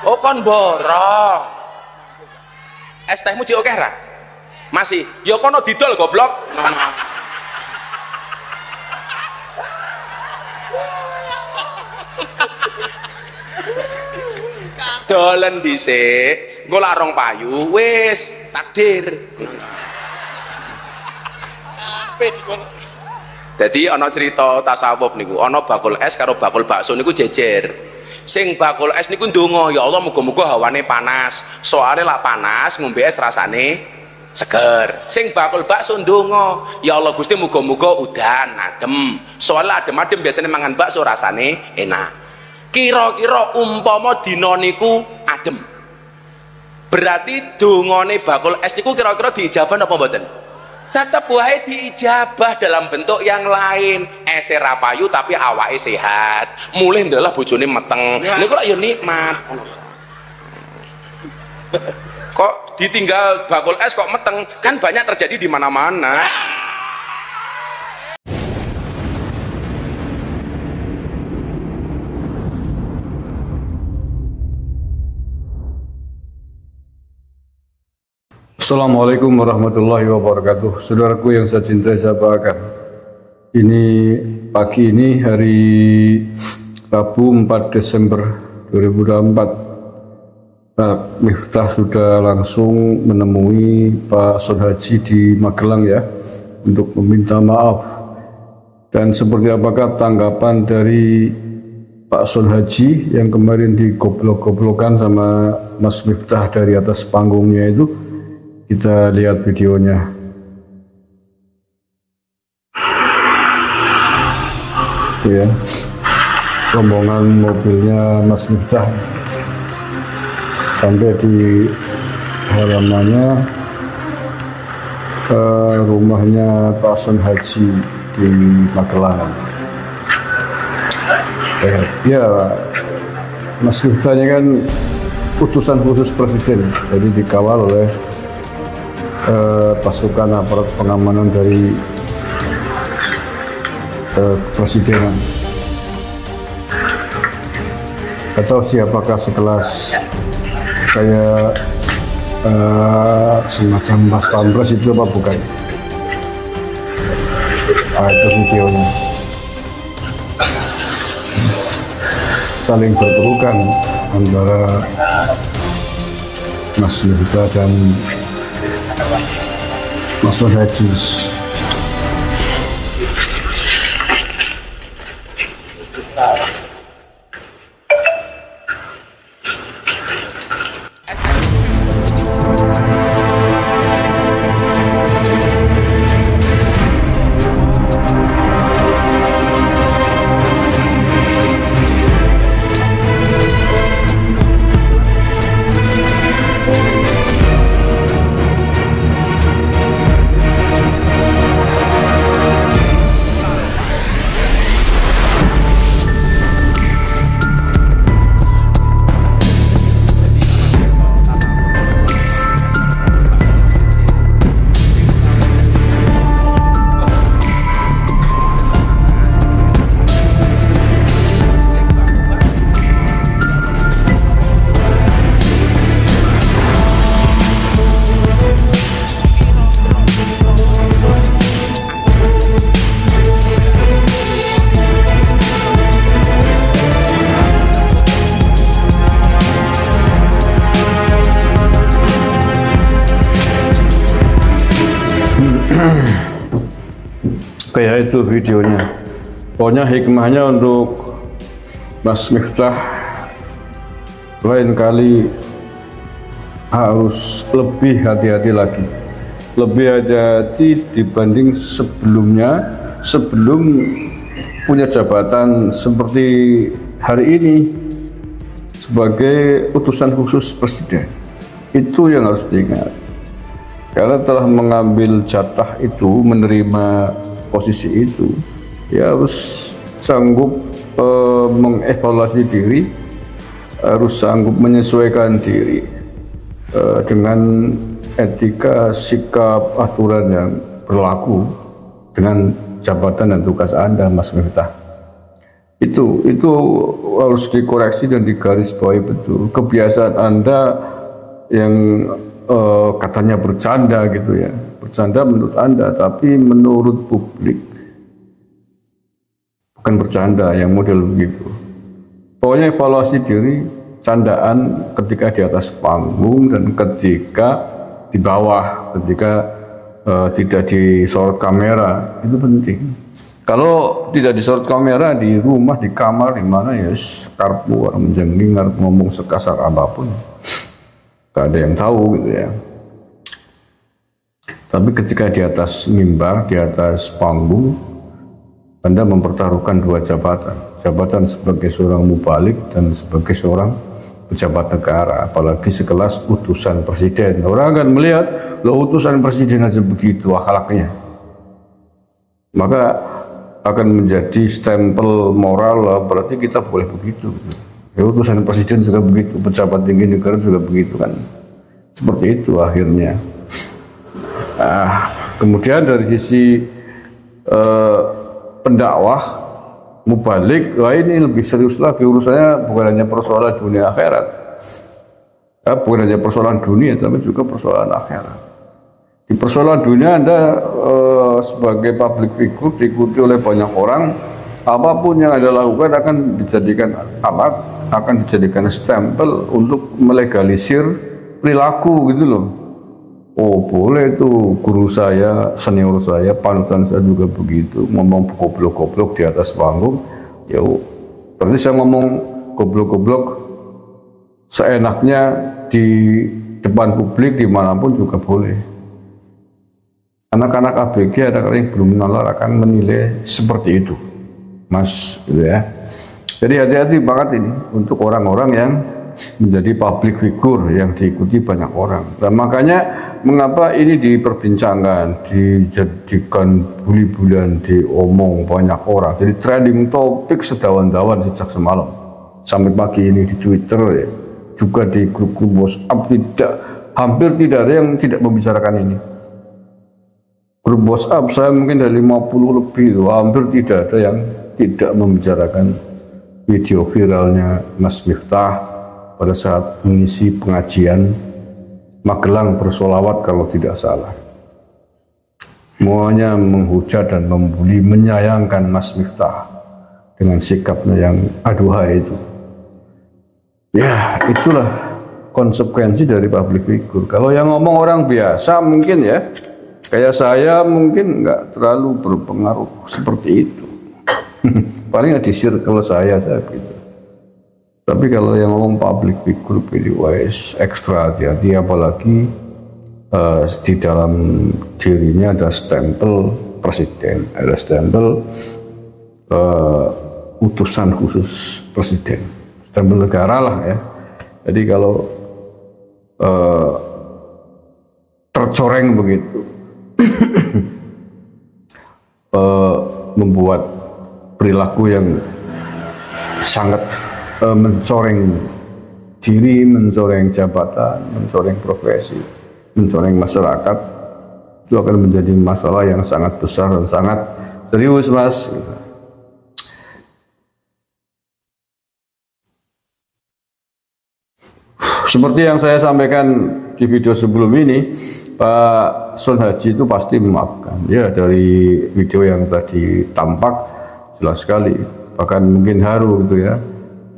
Oh kon borong. Es tehmu cik oke ra? Masih. Ya kono didol goblok. Dolen dhisik, engko larong payu wis takdir. Jadi ana cerita tasawuf niku, ana bakul es karo bakul bakso niku jejer. Sing bakul es niku ndonga, ya Allah muga-muga hawane panas. Soale lak panas ngombe es rasane seger. Sing bakul bakso ndonga, ya Allah Gusti muga-muga udan adem. Soale adem-adem biasanya mangan bakso rasane enak. Kira-kira umpama dina niku adem. Berarti dongane bakul es niku kira-kira diijabah napa mboten? Tetep wae diijabah dalam bentuk yang lain. Ese ra payu tapi awake sehat. Mulih ndelah bojone meteng. Niku lak ya nikmat. Kok ditinggal bakul es kok meteng? Kan banyak terjadi di mana-mana. Assalamualaikum warahmatullahi wabarakatuh. Saudaraku yang saya cintai, saya banggakan. Ini pagi ini hari Rabu 4 Desember 2024. Pak Miftah sudah langsung menemui Pak Son Haji di Magelang ya, untuk meminta maaf. Dan seperti apakah tanggapan dari Pak Son Haji yang kemarin digoblok-goblokan sama Mas Miftah dari atas panggungnya itu? Kita lihat videonya. Itu ya, rombongan mobilnya Mas Miftah sampai di halamannya rumahnya Pak Son Haji di Magelang. Ya, Mas Miftahnya kan utusan khusus presiden, jadi dikawal oleh pasukan aparat pengamanan dari kepresidenan. Atau siapakah sekelas kayak semacam Mas Pampres itu apa bukan? Itu videonya. Saling berpelukan antara Mas Miftah dan Mas Son Haji. Kayak itu videonya. Pokoknya hikmahnya untuk Mas Miftah lain kali harus lebih hati-hati lagi, lebih hati-hati dibanding sebelumnya, sebelum punya jabatan seperti hari ini sebagai utusan khusus presiden. Itu yang harus diingat, karena telah mengambil jatah itu, menerima posisi itu, ya harus sanggup mengevaluasi diri, harus sanggup menyesuaikan diri dengan etika, sikap, aturan yang berlaku dengan jabatan dan tugas Anda, Mas Miftah. Itu harus dikoreksi dan digarisbawahi betul. Kebiasaan Anda yang katanya bercanda gitu ya, bercanda menurut Anda, tapi menurut publik bukan bercanda yang model begitu. Pokoknya evaluasi diri, candaan ketika di atas panggung dan ketika di bawah, ketika tidak disorot kamera, itu penting. Kalau tidak disorot kamera di rumah, di kamar, di mana ya, karpu orang menjengking, ngomong sekasar apapun, gak ada yang tahu gitu ya. Tapi ketika di atas mimbar, di atas panggung, Anda mempertaruhkan dua jabatan, jabatan sebagai seorang mubalik dan sebagai seorang pejabat negara, apalagi sekelas utusan presiden. Orang akan melihat, loh utusan presiden aja begitu akhlaknya, maka akan menjadi stempel moral lah, berarti kita boleh begitu. Ya, utusan presiden juga begitu, pejabat tinggi negara juga begitu kan. Seperti itu akhirnya. Kemudian dari sisi pendakwah, mubalik, wah ini lebih serius lagi urusannya, bukan hanya persoalan dunia akhirat, bukan hanya persoalan dunia, tapi juga persoalan akhirat. Di persoalan dunia Anda sebagai public figure diikuti oleh banyak orang, apapun yang Anda lakukan akan dijadikan alat, akan dijadikan stempel untuk melegalisir perilaku gitu loh. Oh boleh tuh guru saya, senior saya, panutan saya juga begitu, ngomong goblok-goblok di atas panggung. Ya berarti saya ngomong goblok-goblok seenaknya di depan publik dimanapun juga boleh. Anak-anak ABG, anak-anak yang belum mengenal akan menilai seperti itu, Mas, gitu ya. Jadi hati-hati banget ini untuk orang-orang yang menjadi public figure yang diikuti banyak orang. Nah, makanya mengapa ini diperbincangkan, dijadikan bulan-bulan, diomong banyak orang. Jadi trending topik sedawan-dawan sejak semalam sampai pagi ini di Twitter ya, juga di grup-grup WhatsApp, hampir tidak ada yang tidak membicarakan ini. Grup WhatsApp saya mungkin dari 50 lebih itu, hampir tidak ada yang tidak membicarakan video viralnya Mas Miftah pada saat mengisi pengajian Magelang bersolawat kalau tidak salah. Semuanya menghujat dan membuli, menyayangkan Mas Miftah dengan sikapnya yang aduhai itu. Ya itulah konsekuensi dari public figure. Kalau yang ngomong orang biasa mungkin ya, kayak saya mungkin nggak terlalu berpengaruh seperti itu. Paling di circle saya gitu. Tapi kalau yang ngomong public figure, PDWS ekstra hati-hati, apalagi di dalam dirinya ada stempel presiden, ada stempel utusan khusus presiden, stempel negara lah ya. Jadi kalau tercoreng begitu, membuat perilaku yang sangat mencoreng diri, mencoreng jabatan, mencoreng profesi, mencoreng masyarakat, itu akan menjadi masalah yang sangat besar dan sangat serius, Mas. Seperti yang saya sampaikan di video sebelum ini, Pak Sun Haji itu pasti memaafkan. Ya, dari video yang tadi tampak jelas sekali, bahkan mungkin haru gitu ya.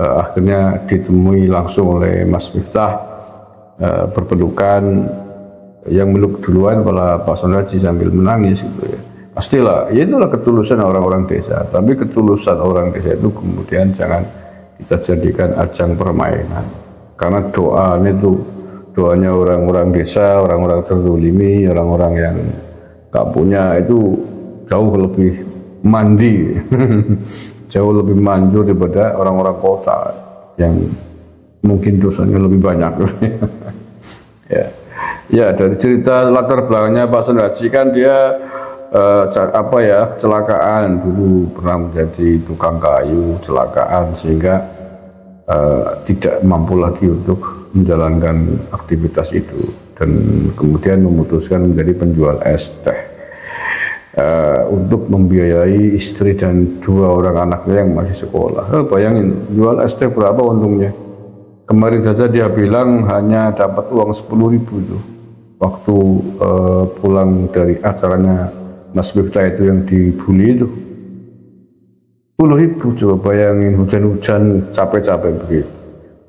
Akhirnya ditemui langsung oleh Mas Miftah, berpelukan, yang meluk duluan kepala Pak Sun Haji sambil menangis gitu ya. Pastilah, ya itulah ketulusan orang-orang desa. Tapi ketulusan orang desa itu kemudian jangan kita jadikan ajang permainan. Karena doanya orang-orang desa, orang-orang terzolimi, orang-orang yang gak punya itu jauh lebih mandi. Jauh lebih manjur daripada orang-orang kota yang mungkin dosanya lebih banyak. Ya, dari cerita latar belakangnya Pak Sun Haji kan dia kecelakaan dulu, pernah menjadi tukang kayu, kecelakaan sehingga tidak mampu lagi untuk menjalankan aktivitas itu dan kemudian memutuskan menjadi penjual es teh. untuk membiayai istri dan 2 orang anaknya yang masih sekolah. Bayangin, jual es teh berapa untungnya? Kemarin saja dia bilang hanya dapat uang 10.000 tuh waktu pulang dari acaranya Mas Miftah itu yang dibully itu. 10.000, coba bayangin, hujan-hujan capek-capek begitu.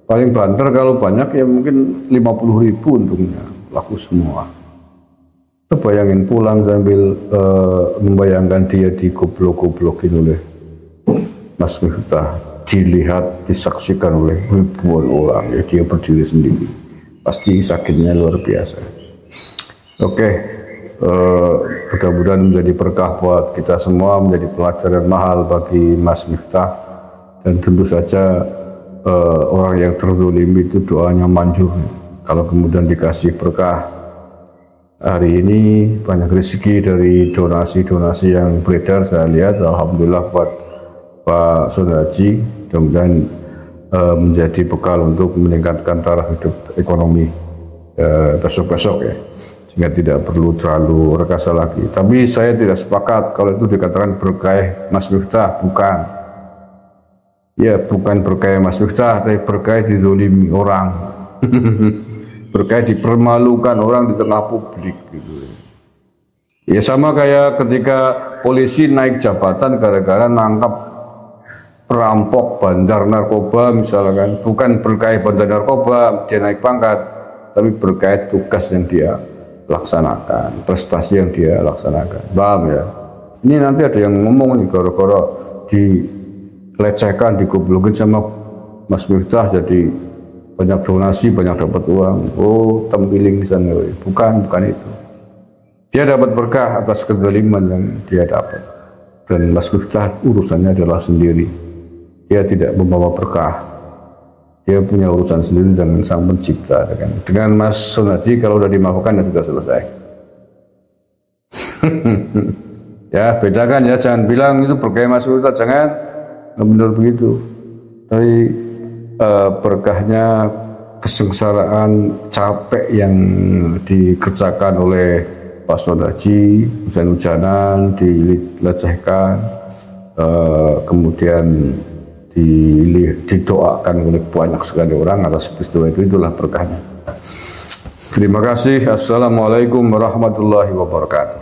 Paling banter kalau banyak ya mungkin 50.000 untungnya, laku semua. Bayangin pulang sambil membayangkan dia digoblok-goblokin oleh Mas Miftah, dilihat, disaksikan oleh ribuan orang, ya dia berdiri sendiri, pasti sakitnya luar biasa. Oke, mudah-mudahan menjadi berkah buat kita semua, menjadi pelajaran mahal bagi Mas Miftah, dan tentu saja orang yang terzolimi itu doanya manjur kalau kemudian dikasih berkah. Hari ini banyak rezeki dari donasi-donasi yang beredar, saya lihat, alhamdulillah buat Pak Sodaji, mudah-mudahan menjadi bekal untuk meningkatkan taraf hidup ekonomi besok-besok ya, sehingga tidak perlu terlalu rekasa lagi. Tapi saya tidak sepakat kalau itu dikatakan berkah Mas Miftah, bukan. Ya, bukan berkah Mas Miftah, tapi berkah dizolimi orang. Berkait dipermalukan orang di tengah publik gitu. Ya sama kayak ketika polisi naik jabatan gara-gara nangkap perampok bandar narkoba misalkan, bukan berkait bandar narkoba dia naik pangkat, tapi berkait tugas yang dia laksanakan, prestasi yang dia laksanakan. Paham ya? Ini nanti ada yang ngomong nih gara-gara dilecehkan, digoblokin sama Mas Miftah jadi banyak donasi, banyak dapat uang. Oh, tempiling di sana. Bukan itu. Dia dapat berkah atas kezaliman yang dia dapat. Dan Mas Miftah urusannya adalah sendiri. Dia tidak membawa berkah. Dia punya urusan sendiri dengan Sang Pencipta. Dengan Mas Sunadi kalau sudah dimaafkan ya sudah selesai. Ya, bedakan ya. Jangan bilang itu berkah Mas Miftah. Jangan. Nggak benar begitu. Tapi berkahnya kesengsaraan capek yang dikerjakan oleh Pak Sodaji, hujan-hujanan, dilecehkan, kemudian didoakan oleh banyak sekali orang atas peristiwa itu, itulah berkahnya. Terima kasih. Assalamualaikum warahmatullahi wabarakatuh.